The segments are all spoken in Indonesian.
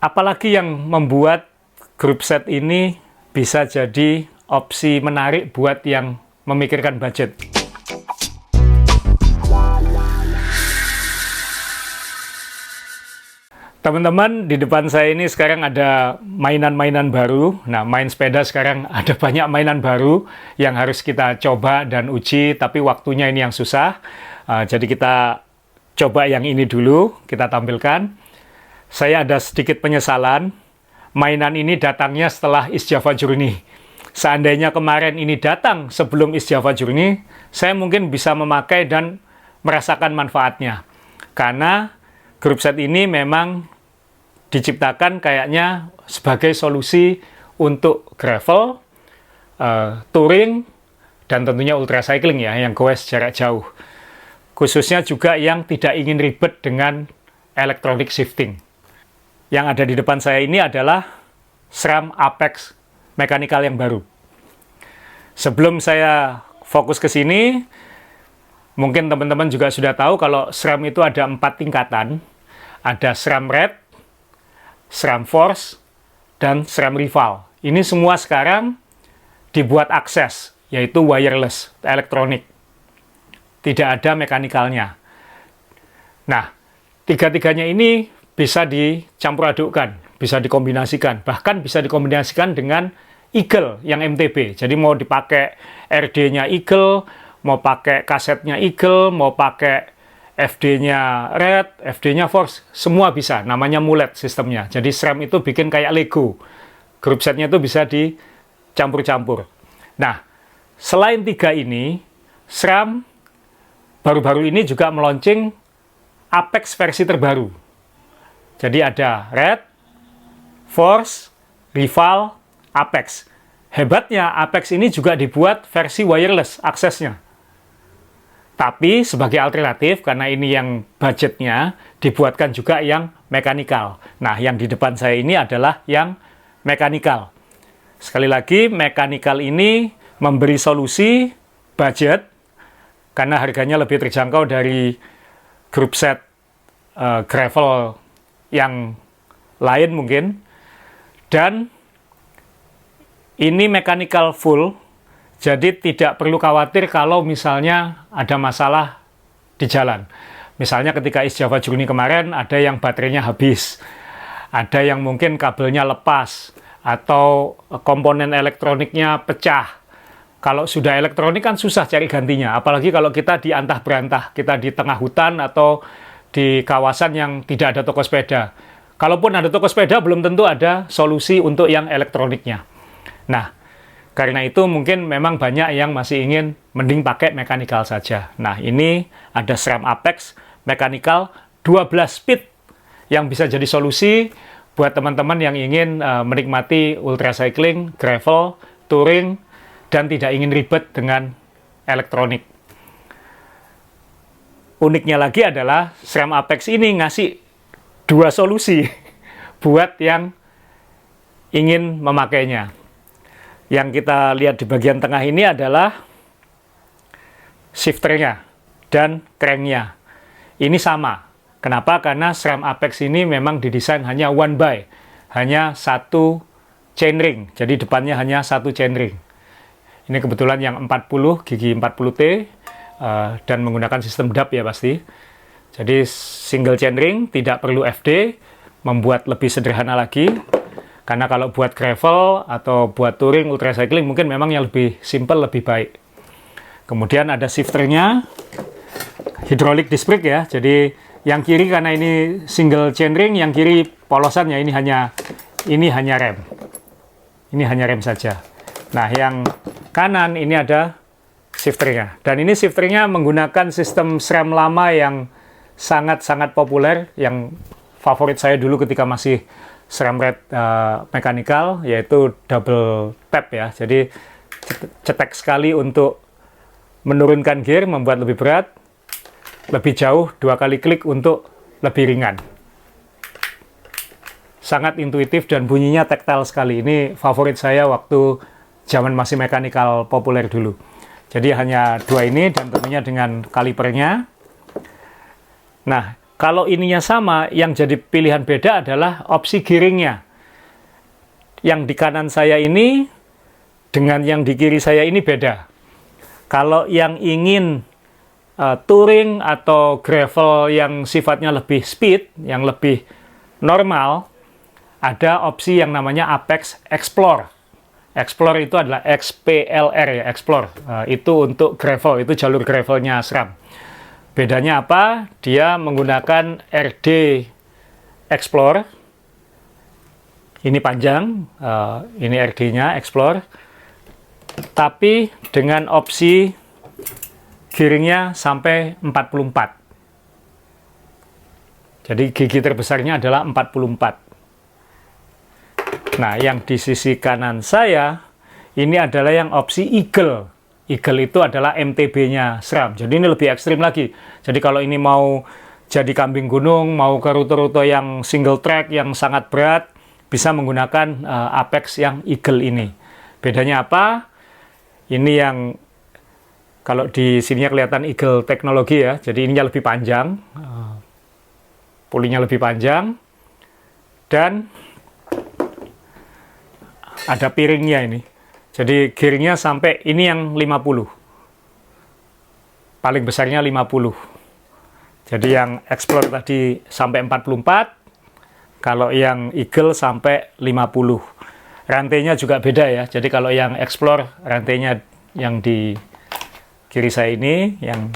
Apalagi yang membuat grup set ini bisa jadi opsi menarik buat yang memikirkan budget. Teman-teman, di depan saya ini sekarang ada mainan-mainan baru. Nah, main sepeda sekarang ada banyak mainan baru yang harus kita coba dan uji, tapi waktunya ini yang susah. Jadi kita coba yang ini dulu, kita tampilkan. Saya ada sedikit penyesalan, mainan ini datangnya setelah East Java Journey. Seandainya kemarin ini datang sebelum East Java Journey, saya mungkin bisa memakai dan merasakan manfaatnya. Karena grup set ini memang diciptakan kayaknya sebagai solusi untuk gravel, touring, dan tentunya ultra cycling ya, yang goes jarak jauh. Khususnya juga yang tidak ingin ribet dengan electronic shifting. Yang ada di depan saya ini adalah SRAM Apex mechanical yang baru. Sebelum saya fokus ke sini, mungkin teman-teman juga sudah tahu kalau SRAM itu ada 4 tingkatan. Ada SRAM Red, SRAM Force, dan SRAM Rival. Ini semua sekarang dibuat akses, yaitu wireless, elektronik. Tidak ada mekanikalnya. Nah, tiga-tiganya ini bisa dicampur adukkan, bisa dikombinasikan, bahkan bisa dikombinasikan dengan Eagle yang MTB. Jadi mau dipakai RD-nya Eagle, mau pakai kasetnya Eagle, mau pakai FD-nya Red, FD-nya Force, semua bisa. Namanya mulet sistemnya. Jadi SRAM itu bikin kayak Lego. Grup setnya itu bisa dicampur-campur. Nah, selain 3 ini, SRAM baru-baru ini juga meluncing Apex versi terbaru. Jadi ada Red, Force, Rival, Apex. Hebatnya, Apex ini juga dibuat versi wireless aksesnya. Tapi sebagai alternatif, karena ini yang budgetnya, dibuatkan juga yang mekanikal. Nah, yang di depan saya ini adalah yang mekanikal. Sekali lagi, mekanikal ini memberi solusi budget, karena harganya lebih terjangkau dari grup set gravel yang lain mungkin. Dan ini mekanikal full, jadi tidak perlu khawatir kalau misalnya ada masalah di jalan. Misalnya ketika East Java Journey kemarin ada yang baterainya habis, ada yang mungkin kabelnya lepas, atau komponen elektroniknya pecah. Kalau sudah elektronik kan susah cari gantinya, apalagi kalau kita di antah berantah, kita di tengah hutan atau di kawasan yang tidak ada toko sepeda. Kalaupun ada toko sepeda, belum tentu ada solusi untuk yang elektroniknya. Nah, karena itu mungkin memang banyak yang masih ingin mending pakai mekanikal saja. Nah, ini ada SRAM Apex mekanikal 12 speed yang bisa jadi solusi buat teman-teman yang ingin menikmati ultra cycling, gravel, touring, dan tidak ingin ribet dengan elektronik. Uniknya lagi adalah SRAM Apex ini ngasih 2 solusi buat yang ingin memakainya. Yang kita lihat di bagian tengah ini adalah shifternya dan cranknya. Ini sama. Kenapa? Karena SRAM Apex ini memang didesain hanya one by, hanya 1 chainring. Jadi depannya hanya 1 chainring. Ini kebetulan yang 40 gigi 40T dan menggunakan sistem DAP ya pasti. Jadi single chainring, tidak perlu FD, membuat lebih sederhana lagi. Karena kalau buat gravel atau buat touring, ultra cycling mungkin memang yang lebih simple, lebih baik. Kemudian ada shifternya, hydraulic disc brake ya. Jadi yang kiri karena ini single chainring, yang kiri polosan ya, ini hanya rem. Ini hanya rem saja. Nah, yang kanan ini ada shifternya. Dan ini shifternya menggunakan sistem SRAM lama yang sangat-sangat populer, yang favorit saya dulu ketika masih SRAM Red mechanical, yaitu double tap ya. Jadi cetek sekali untuk menurunkan gear, membuat lebih berat, lebih jauh, 2 kali klik untuk lebih ringan. Sangat intuitif dan bunyinya tactile sekali. Ini favorit saya waktu zaman masih mechanical populer dulu. Jadi hanya 2 ini dan tentunya dengan kalipernya. Nah, Kalau ininya sama, yang jadi pilihan beda adalah opsi gearingnya. Yang di kanan saya ini dengan yang di kiri saya ini beda. Kalau yang ingin touring atau gravel yang sifatnya lebih speed, yang lebih normal, ada opsi yang namanya Apex Explore. Explore itu adalah XPLR ya, Explore. Itu untuk gravel, itu jalur gravelnya SRAM. Bedanya apa? Dia menggunakan RD Explore. Ini panjang, ini RD-nya Explore. Tapi dengan opsi gearingnya sampai 44. Jadi gigi terbesarnya adalah 44. Nah, yang di sisi kanan saya, ini adalah yang opsi Eagle. Eagle itu adalah MTB-nya SRAM. Jadi ini lebih ekstrim lagi. Jadi kalau ini mau jadi kambing gunung, mau ke rute-rute yang single track, yang sangat berat, bisa menggunakan Apex yang Eagle ini. Bedanya apa? Ini yang, kalau di sininya kelihatan Eagle teknologi ya, jadi ininya lebih panjang, pulinya lebih panjang, dan ada piringnya ini. Jadi gearingnya sampai ini yang 50. Paling besarnya 50. Jadi yang Explore tadi sampai 44, kalau yang Eagle sampai 50. Rantainya juga beda ya. Jadi kalau yang Explore rantainya yang di kiri saya ini, yang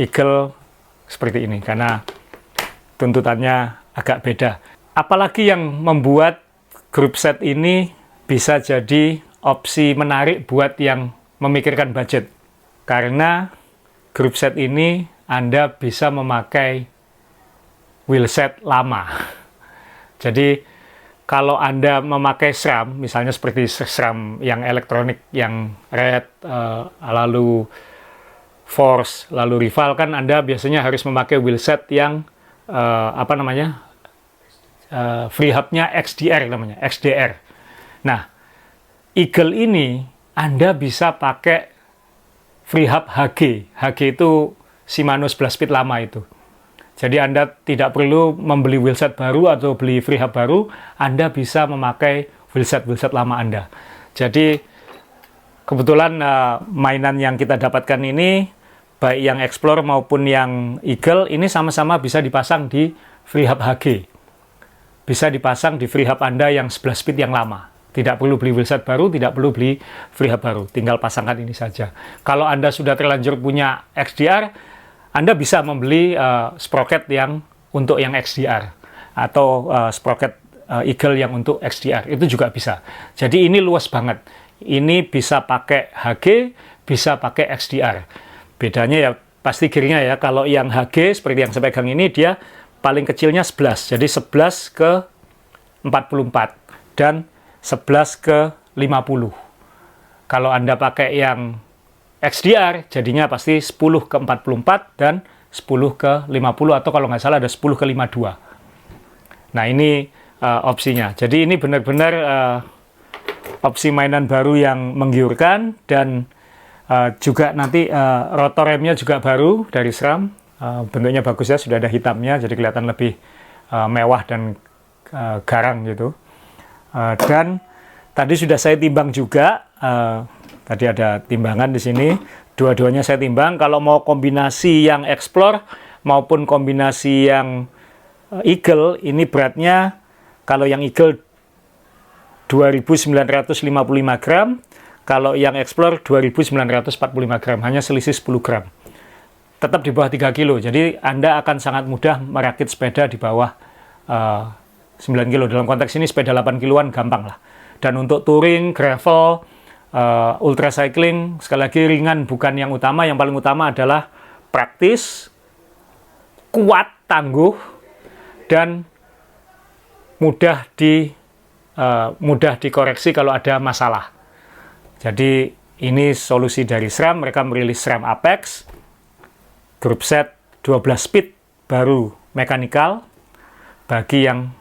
Eagle seperti ini karena tuntutannya agak beda. Apalagi yang membuat grup set ini bisa jadi opsi menarik buat yang memikirkan budget. Karena grup set ini Anda bisa memakai wheelset lama. Jadi kalau Anda memakai SRAM, misalnya seperti SRAM yang elektronik, yang Red, lalu Force, lalu Rival, kan Anda biasanya harus memakai wheelset yang free hub-nya XDR namanya, XDR. Nah, Eagle ini Anda bisa pakai free hub HG. HG itu Shimano 11 speed lama itu. Jadi Anda tidak perlu membeli wheelset baru atau beli free hub baru, Anda bisa memakai wheelset lama Anda. Jadi kebetulan mainan yang kita dapatkan ini, baik yang Explore maupun yang Eagle, ini sama-sama bisa dipasang di free hub HG. Bisa dipasang di free hub Anda yang 11 speed yang lama. Tidak perlu beli wheelset baru, tidak perlu beli free hub baru. Tinggal pasangkan ini saja. Kalau Anda sudah terlanjur punya XDR, Anda bisa membeli sprocket yang untuk yang XDR. Atau sprocket Eagle yang untuk XDR. Itu juga bisa. Jadi ini luas banget. Ini bisa pakai HG, bisa pakai XDR. Bedanya ya pasti gearingnya ya. Kalau yang HG, seperti yang saya pegang ini, dia paling kecilnya 11. Jadi 11 ke 44. Dan 11 ke 50. Kalau Anda pakai yang XDR, jadinya pasti 10 ke 44 dan 10 ke 50, atau kalau nggak salah ada 10 ke 52. Nah, ini opsinya. Jadi ini benar-benar opsi mainan baru yang menggiurkan, dan juga nanti rotor remnya juga baru dari SRAM. Bentuknya bagus ya, sudah ada hitamnya, jadi kelihatan lebih mewah dan garang gitu. Dan tadi sudah saya timbang juga, tadi ada timbangan di sini, dua-duanya saya timbang. Kalau mau kombinasi yang Explore maupun kombinasi yang Eagle, ini beratnya, kalau yang Eagle 2.955 gram, kalau yang Explore 2.945 gram, hanya selisih 10 gram. Tetap di bawah 3 kilo, jadi Anda akan sangat mudah merakit sepeda di bawah 9 kilo. Dalam konteks ini sepeda 8 kiloan gampang lah. Dan untuk touring, gravel, ultra cycling, sekali lagi ringan bukan yang utama. Yang paling utama adalah praktis, kuat, tangguh, dan mudah dikoreksi kalau ada masalah. Jadi ini solusi dari SRAM. Mereka merilis SRAM Apex, grup set 12 speed baru mekanikal bagi yang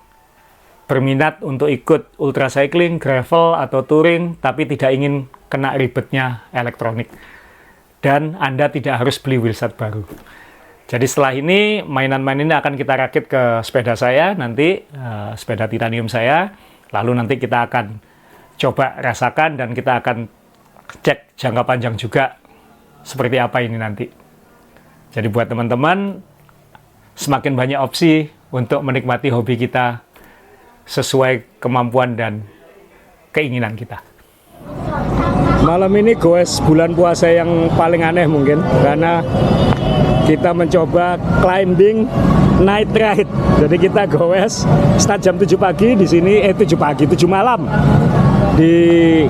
berminat untuk ikut ultra cycling, gravel, atau touring, tapi tidak ingin kena ribetnya elektronik. Dan Anda tidak harus beli wheelset baru. Jadi setelah ini mainan-mainan ini akan kita rakit ke sepeda saya nanti, sepeda titanium saya. Lalu nanti kita akan coba rasakan dan kita akan cek jangka panjang juga seperti apa ini nanti. Jadi buat teman-teman, semakin banyak opsi untuk menikmati hobi kita sesuai kemampuan dan keinginan kita. Malam ini goes bulan puasa yang paling aneh mungkin, karena kita mencoba climbing night ride. Jadi kita goes start jam 7 pagi di sini, 7 malam di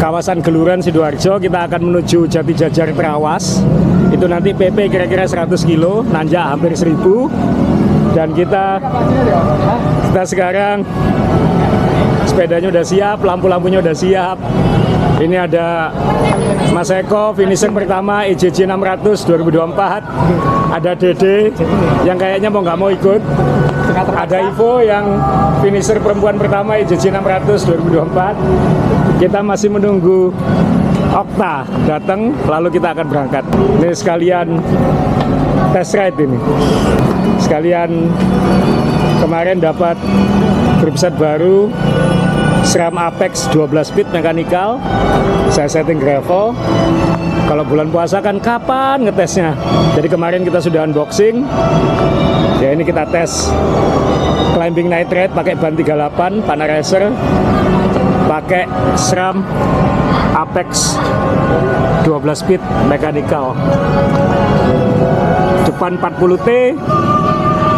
kawasan Geluran Sidoarjo. Kita akan menuju Jati Jajar Trawas. Itu nanti PP kira-kira 100 kilo, nanjak hampir 1000. Dan kita sekarang sepedanya udah siap, lampu-lampunya udah siap. Ini ada Mas Eko, finisher pertama EJJ 600 2024. Ada Dede yang kayaknya mau nggak mau ikut. Ada Ivo yang finisher perempuan pertama EJJ 600 2024. Kita masih menunggu Okta datang, lalu kita akan berangkat. Ini sekalian test ride ini. Sekalian kemarin dapat grup set baru SRAM Apex 12 speed mechanical. Saya setting gravel. Kalau bulan puasa kan kapan ngetesnya? Jadi kemarin kita sudah unboxing. Ya ini kita tes climbing night ride pakai ban 38 Pana Racer, pakai SRAM Apex 12 speed mechanical. Depan 40T,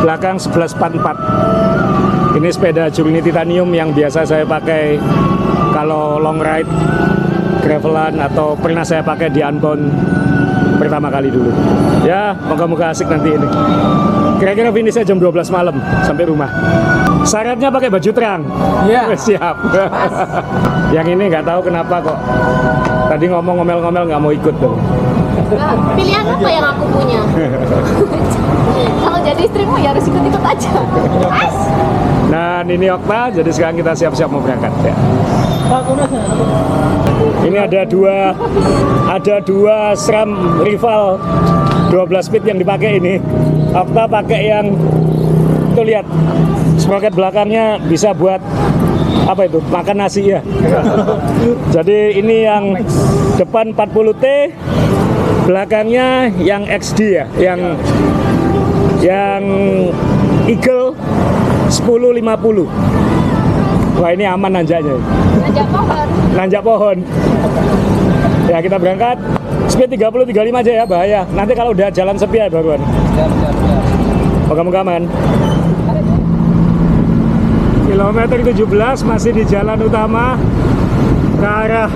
belakang 1144. Ini sepeda Journey Titanium yang biasa saya pakai kalau long ride, gravelan, atau pernah saya pakai di Unbound pertama kali dulu. Ya, moga-moga asik nanti ini. Kira-kira finishnya jam 12 malam sampai rumah. Syaratnya pakai baju terang. Iya. Siap. Yang ini nggak tahu kenapa kok. Tadi ngomong ngomel-ngomel nggak mau ikut dong. Pilihan apa yang aku punya? Kalau jadi istrimu ya harus ikut-ikut aja. Nah, ini Okta, jadi sekarang kita siap-siap mau berangkat ya. Ini ada dua SRAM rival 12 speed yang dipakai ini. Okta pakai yang tuh lihat, sprocket belakangnya bisa buat apa itu? Makan nasi ya. Jadi ini yang depan 40T, belakangnya yang XD ya, yang Eagle 1050. Wah, ini aman nanjaknya. Nanjak pohon. Nanjak pohon. Ya, kita berangkat. Speed 30-35 aja ya, bahaya. Nanti kalau udah jalan sepi ya baruan. Moga-moga aman. Kilometer 17 masih di jalan utama ke arah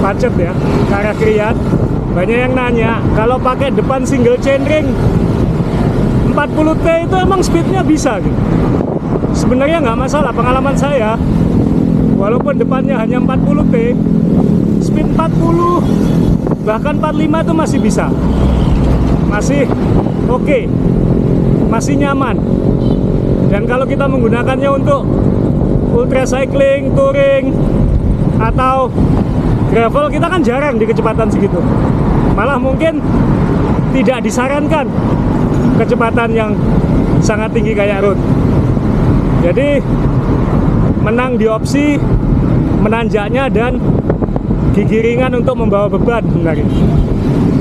Pacet ya, ke arah Kriat. Banyak yang nanya, kalau pakai depan single chainring 40T itu emang speednya bisa gitu. Sebenarnya nggak masalah, pengalaman saya walaupun depannya hanya 40T, speed 40 bahkan 45 itu masih bisa, masih oke, masih nyaman. Dan kalau kita menggunakannya untuk ultra cycling, touring, atau gravel, kita kan jarang di kecepatan segitu. Malah mungkin tidak disarankan kecepatan yang sangat tinggi kayak road. Jadi menang di opsi menanjaknya dan gigi ringan untuk membawa beban sebenarnya.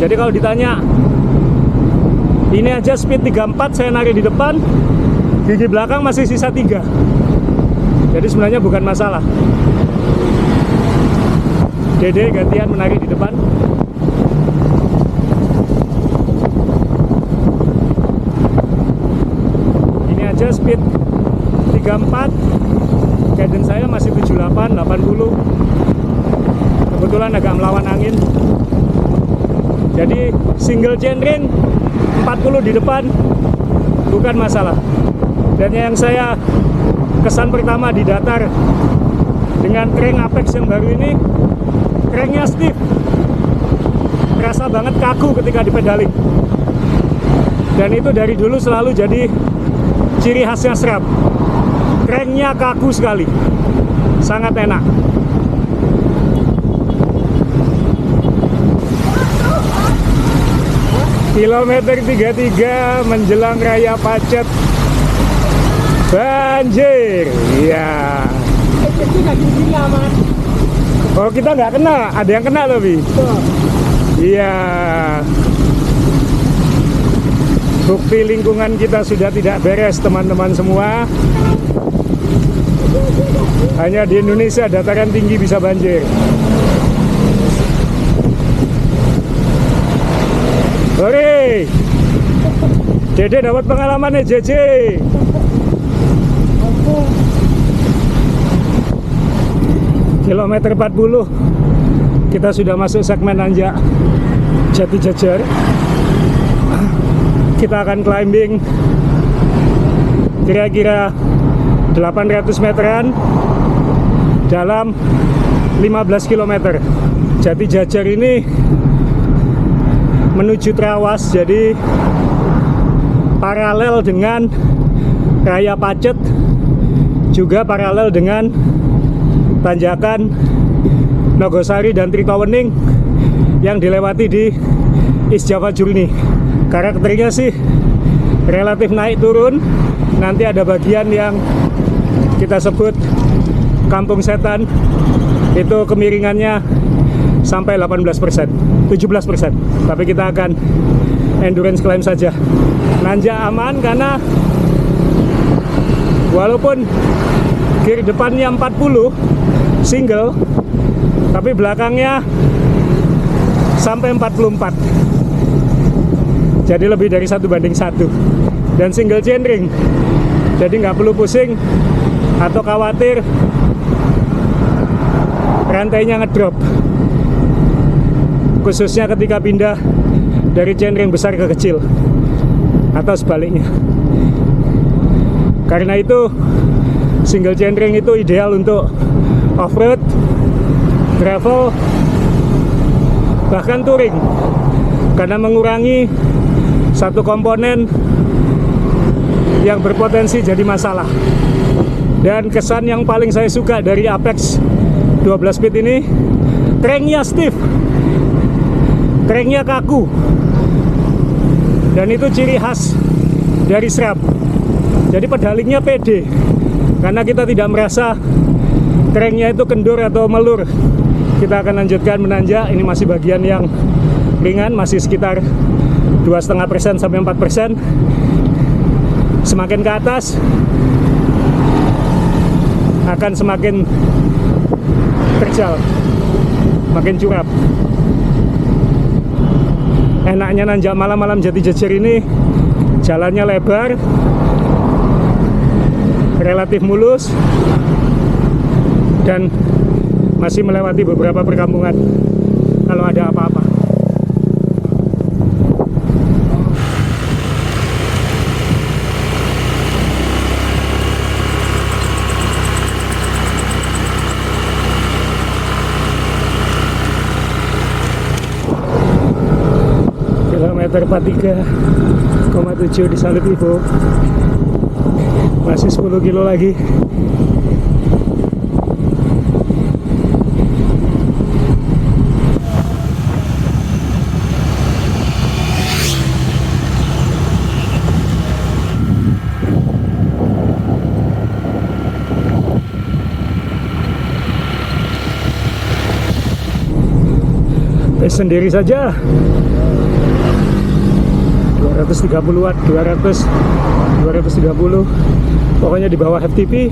Jadi kalau ditanya, ini aja speed 34 saya narik di depan, gigi belakang masih sisa 3. Jadi sebenarnya bukan masalah. Dede gantian menarik di depan. Ini aja speed 34, cadence saya masih 78, 80. Kebetulan agak melawan angin. Jadi single chainring 40 di depan bukan masalah. Dan yang saya kesan pertama di datar dengan crank Apex yang baru ini, cranknya stiff, terasa banget kaku ketika dipedaling. Dan itu dari dulu selalu jadi ciri khasnya SRAM. Cranknya kaku sekali, sangat enak. Kilometer 33 menjelang Raya Pacet. Banjir. Iya. Oh, kita nggak kena. Ada yang kena loh, Bi. Iya. Bukti lingkungan kita sudah tidak beres, teman-teman semua. Hanya di Indonesia dataran tinggi bisa banjir. Hore, Dede dapat pengalaman nih, JJ. Kilometer 40 kita sudah masuk segmen nanjak Jati Jajar. Kita akan climbing kira-kira 800 meteran dalam 15 km. Jati Jajar ini menuju Trawas, jadi paralel dengan Raya Pacet, juga paralel dengan tanjakan Nogosari dan Tritowening yang dilewati di East Java Journey. Karakternya sih relatif naik turun. Nanti ada bagian yang kita sebut Kampung Setan, itu kemiringannya sampai 18%, 17%. Tapi kita akan endurance climb saja. Nanjak aman karena walaupun gear depannya 40 single, tapi belakangnya sampai 44. Jadi lebih dari 1:1. Dan single chainring. Jadi nggak perlu pusing atau khawatir rantainya ngedrop. Khususnya ketika pindah dari chainring besar ke kecil atau sebaliknya. Karena itu single chainring itu ideal untuk off-road, gravel, bahkan touring, karena mengurangi satu komponen yang berpotensi jadi masalah. Dan kesan yang paling saya suka dari Apex 12 speed ini, cranknya stiff, cranknya kaku, dan itu ciri khas dari SRAM. Jadi pedalingnya pede, karena kita tidak merasa cranknya itu kendur atau melur. Kita akan lanjutkan menanjak. Ini masih bagian yang ringan, masih sekitar 2,5% sampai 4%. Semakin ke atas akan semakin terjal, makin curam. Enaknya nanjak malam-malam Jati Jajar ini, jalannya lebar, relatif mulus, dan masih melewati beberapa perkampungan kalau ada apa-apa. Kilometer 43,7 di Salut Ivo. Masih 10 kilo lagi. Sendiri saja 230 watt, 230, pokoknya di bawah FTP,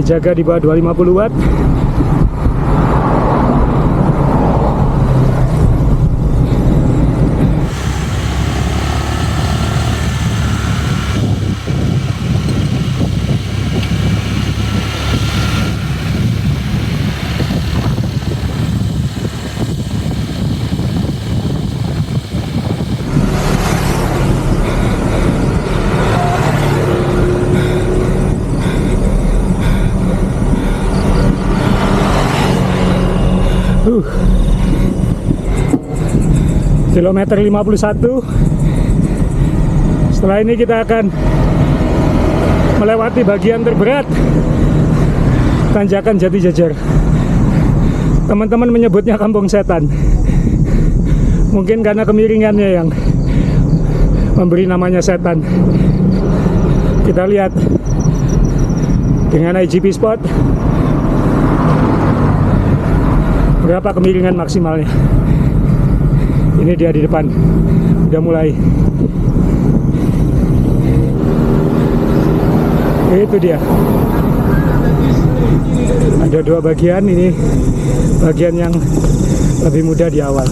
dijaga di bawah 250 watt. Kilometer 51. Setelah ini kita akan melewati bagian terberat, tanjakan Jati Jajar. Teman-teman menyebutnya Kampung Setan. Mungkin karena kemiringannya yang memberi namanya setan. Kita lihat dengan IGP Spot berapa kemiringan maksimalnya. Ini dia di depan, udah mulai. Itu dia. Ada dua bagian, ini bagian yang lebih mudah di awal.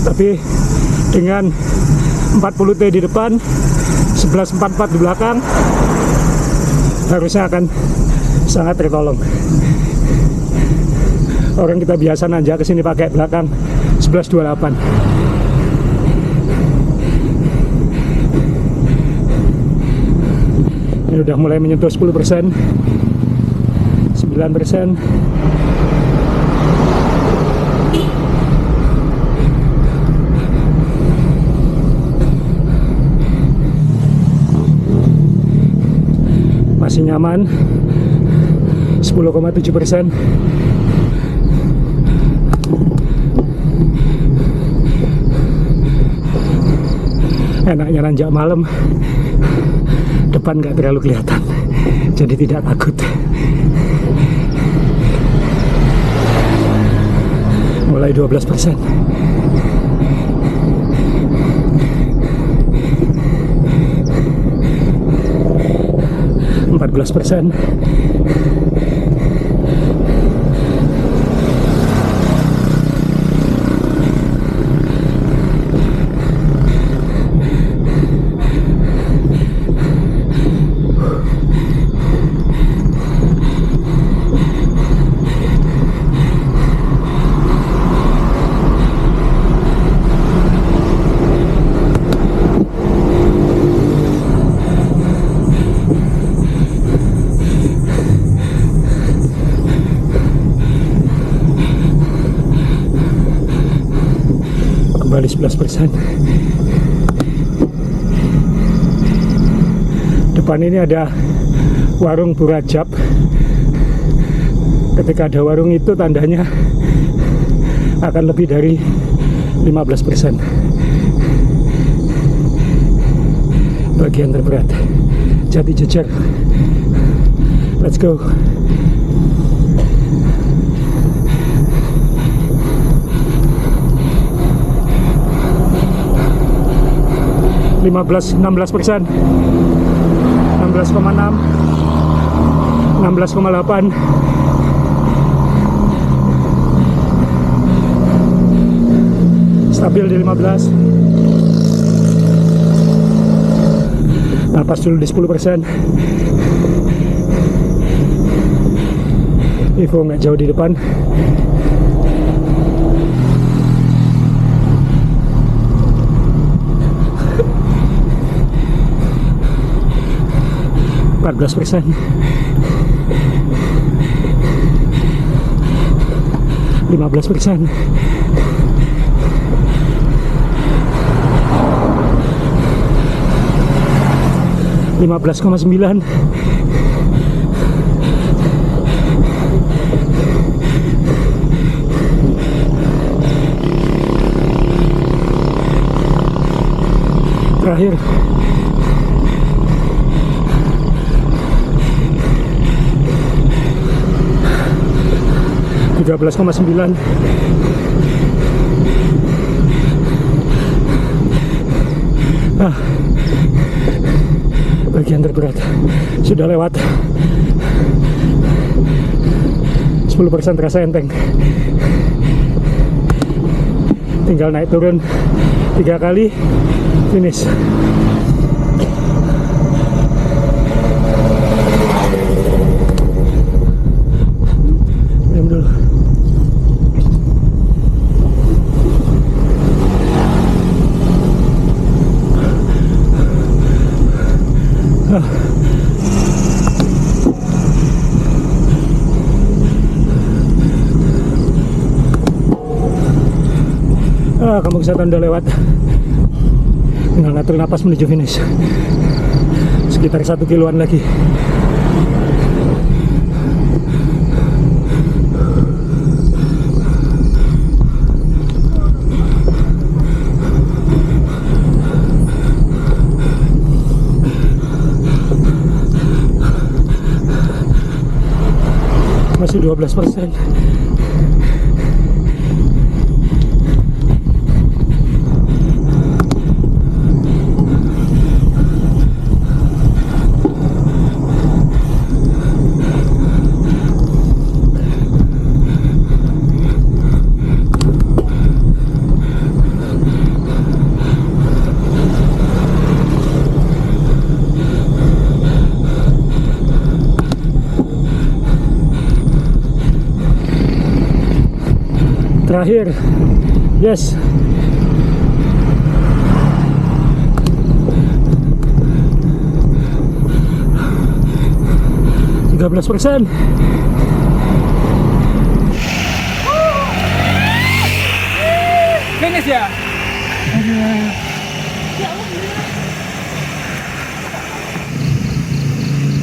Tapi dengan 40T di depan, 1144 di belakang, harusnya akan sangat tertolong. Orang kita biasa nanjak ke sini pakai belakang 1128. Ini udah mulai menyentuh 10%, 9%. Masih nyaman, 10,7%. Enaknya nanjak malam, depan nggak terlalu kelihatan, jadi tidak takut. Mulai 12%. %. Kembali 11%. Depan ini ada warung Burajab. Ketika ada warung itu tandanya akan lebih dari 15%. Bagian terberat Jati Jejer. Let's go. (16%), 16,6%, 16,8%. Stabil di 15. Napas dulu di 10%. Evo nggak jauh di depan. %. 15%. 15,9. Terakhir 13,9. Bagian terberat sudah lewat. 10% terasa enteng. Tinggal naik turun 3 kali, finish. Diam dulu. Kampung Setan udah lewat. Tinggal ngatur napas menuju finish. Sekitar 1 kiloan lagi. Masih 12%. Terakhir, yes. %13. Finish ya?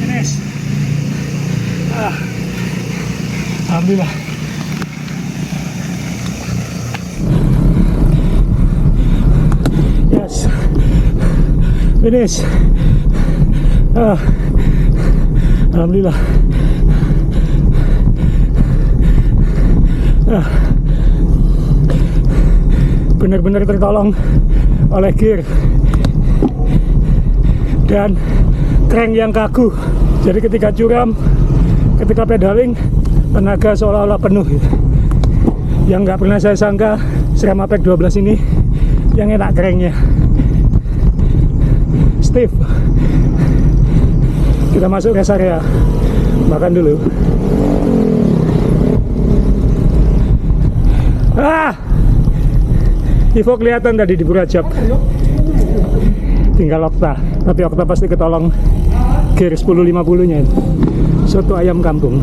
Finish. Alhamdulillah. Yes. Finish. Alhamdulillah. Benar-benar tertolong oleh gear dan crank yang kaku. Jadi ketika curam, ketika pedaling, tenaga seolah-olah penuh. Yang nggak pernah saya sangka, SRAM Apex 12 ini yang enak cranknya. Steve, kita masuk rest area, makan dulu. Ivo kelihatan tadi di Burajab. Tinggal Okta, tapi Okta pasti ketolong gear 1050 nya. Soto ayam kampung.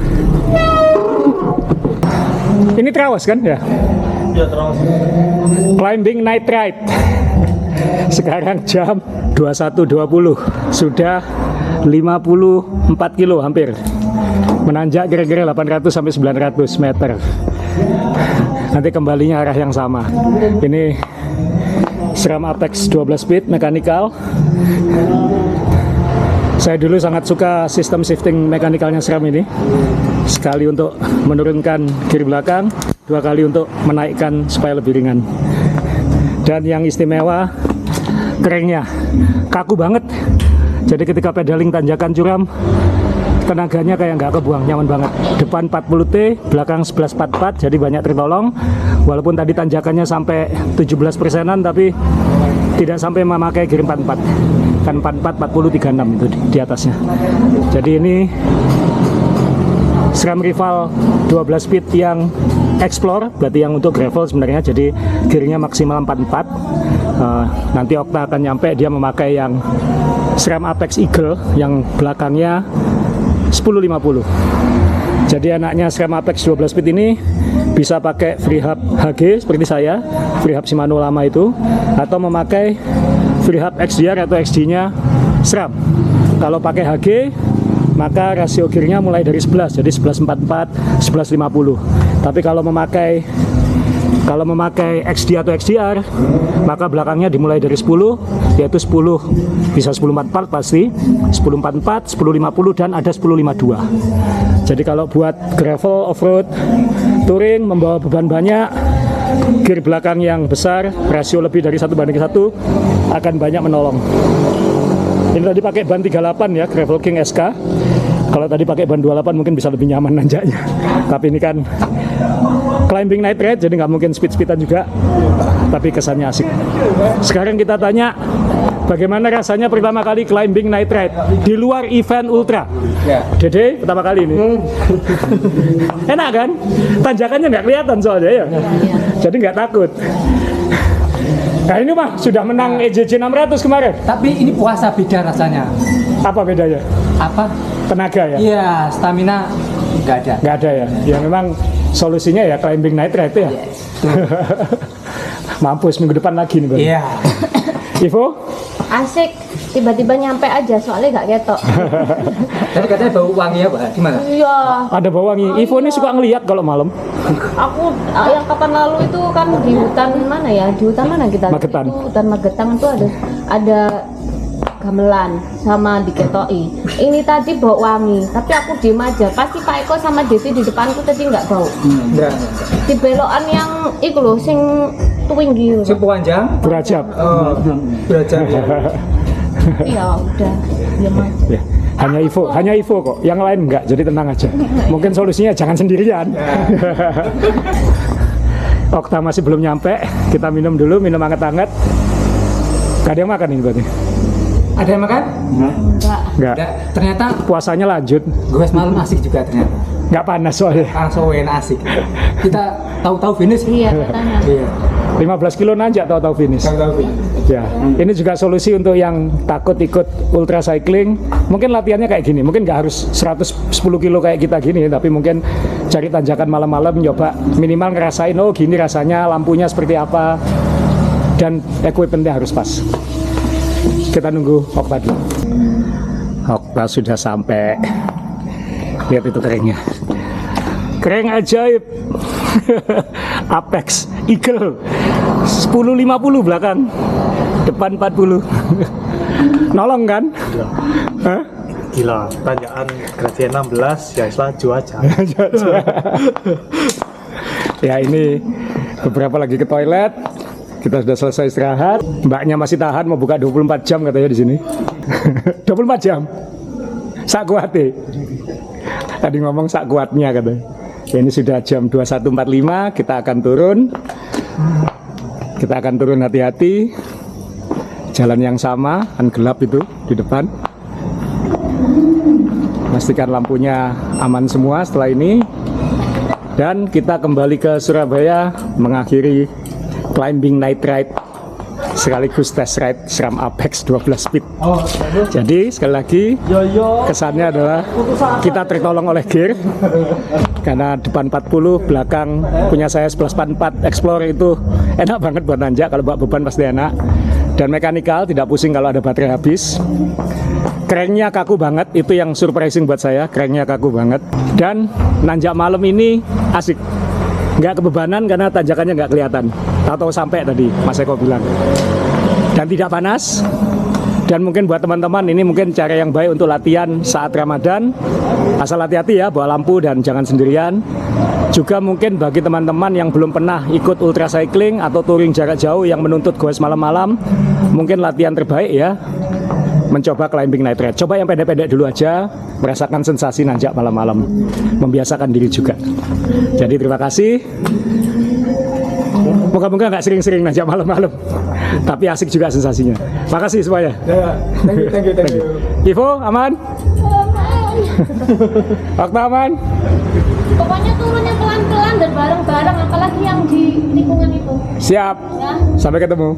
Ini terawas kan ya? Ya terus. Climbing night ride. Sekarang jam 21.20. Sudah 54 kilo hampir. Menanjak kira-kira 800 sampai 900 meter. Nanti kembalinya arah yang sama. Ini SRAM Apex 12 speed mechanical. Saya dulu sangat suka sistem shifting mekanikalnya SRAM ini. Sekali untuk menurunkan gear belakang, 2 kali untuk menaikkan supaya lebih ringan. Dan yang istimewa, cranknya kaku banget. Jadi ketika pedaling tanjakan curam, tenaganya kayak nggak kebuang, nyaman banget. Depan 40T, belakang 1144, jadi banyak tertolong. Walaupun tadi tanjakannya sampai 17%-an, tapi tidak sampai memakai gear 44. Kan 44, 40, 36 itu di atasnya. Jadi ini SRAM Rival 12 speed yang Explore, berarti yang untuk gravel sebenarnya. Jadi gearnya maksimal 44. Nanti Okta akan nyampe, dia memakai yang SRAM Apex Eagle yang belakangnya 1050. Jadi anaknya SRAM Apex 12 speed ini bisa pakai freehub HG seperti saya, freehub Shimano lama itu, atau memakai freehub XDR atau XD-nya SRAM. Kalau pakai HG, maka rasio gearnya mulai dari 11, jadi 1144, 1150. Tapi kalau memakai XD atau XDR, maka belakangnya dimulai dari 10, yaitu 10, bisa 1044 pasti, 1044, 1050, dan ada 1052. Jadi kalau buat gravel, off-road, touring, membawa beban banyak, gear belakang yang besar, rasio lebih dari 1:1, akan banyak menolong. Ini tadi pakai ban 38 ya, Gravel King SK. Kalau tadi pakai ban 28 mungkin bisa lebih nyaman nanjaknya. Tapi ini kan climbing night ride, jadi nggak mungkin speed-speedan juga. Tapi kesannya asik. Sekarang kita tanya, bagaimana rasanya pertama kali climbing night ride di luar event ultra? Ya. Dede, pertama kali ini. Enak kan? Tanjakannya nggak kelihatan soalnya ya. Jadi nggak takut. Nah ini mah sudah menang EJJ 600 kemarin. Tapi ini puasa beda rasanya. Apa bedanya? Apa? Tenaga ya? Iya, stamina nggak ada. Nggak ada ya? Ya memang solusinya ya climbing night ride ya? Mampus, minggu depan lagi nih Bang. Iya. Ivo? Asik, tiba-tiba nyampe aja soalnya gak ketok. Tadi katanya bau wangi ya, Pak? Gimana? Iya, Ada bau wangi. Ivo ini suka ngeliat kalau malam. aku yang kapan lalu itu kan di hutan mana ya? Di hutan mana kita? Magetan. Itu hutan Magetan itu ada gamelan sama diketoi. Ini tadi bau wangi, tapi aku diem aja. Pasti Pak Eko sama Desi di depanku tadi nggak bau. Enggak. Di belokan yang iku loh, sing tuwinggi. Si panjang. Berajab. Oh, berajab ya. Iya udah, diem aja. Ya. Hanya Ivo kok, yang lain enggak, jadi tenang aja. Mungkin solusinya jangan sendirian. Okta masih belum nyampe, kita minum dulu, minum hangat-hangat. Gak ada yang makan ini berarti? Ada yang makan? Enggak. Enggak. Enggak. Ternyata Puasanya lanjut, gue semalam asik juga ternyata. nggak panas soalnya. Langsung asik. Kita tahu-tahu finish. Iya katanya. Iya. 15 kilo nanjak tahu-tahu finish. Tahu-tahu finish. Ya, ini juga solusi untuk yang takut ikut ultra cycling. Mungkin latihannya kayak gini, mungkin nggak harus 110 kilo kayak kita gini, tapi mungkin cari tanjakan malam-malam, nyoba minimal ngerasain, oh gini rasanya, lampunya seperti apa, dan equipmentnya harus pas. Kita nunggu Okta dulu. Okta sudah sampai. Lihat itu keringnya. Kering ajaib. Apex Eagle 10.50 belakang, depan 40. Nolong kan? Hah? Gila, tanjakan gradien 16 ya laju aja. Ya ini beberapa lagi ke toilet. Kita sudah selesai istirahat. Mbaknya masih tahan mau buka 24 jam katanya di sini. 24 jam. Sak kuatnya. Tadi ngomong sak kuatnya katanya. Ya, ini sudah jam 21.45, kita akan turun. Kita akan turun hati-hati. Jalan yang sama, kan gelap itu di depan. Pastikan lampunya aman semua setelah ini. Dan kita kembali ke Surabaya mengakhiri climbing night ride sekaligus test ride SRAM Apex 12 speed. Jadi sekali lagi kesannya adalah kita tertolong oleh gear karena depan 40, belakang punya saya 1144 Explorer itu enak banget buat nanjak, kalau bawa beban pasti enak, dan mekanikal tidak pusing kalau ada baterai habis. Cranknya kaku banget, itu yang surprising buat saya, cranknya kaku banget, dan nanjak malam ini asik, nggak kebebanan karena tanjakannya nggak kelihatan. Tahu-tahu sampai tadi Mas Eko bilang, dan tidak panas. Dan mungkin buat teman-teman ini mungkin cara yang baik untuk latihan saat Ramadan. Asal hati-hati ya, bawa lampu dan jangan sendirian. Juga mungkin bagi teman-teman yang belum pernah ikut ultra cycling atau touring jarak jauh yang menuntut goes malam-malam, mungkin latihan terbaik ya, mencoba climbing night ride. Coba yang pendek-pendek dulu aja, merasakan sensasi nanjak malam-malam, membiasakan diri juga. Jadi terima kasih. Moga-moga nggak sering-sering nanjak malam-malam, tapi asik juga sensasinya. Makasih semuanya. Thank you. Ivo aman? Okta aman? Pokoknya turunnya pelan-pelan dan bareng-bareng, apalagi yang di lingkungan itu. Siap. Ya. Sampai ketemu.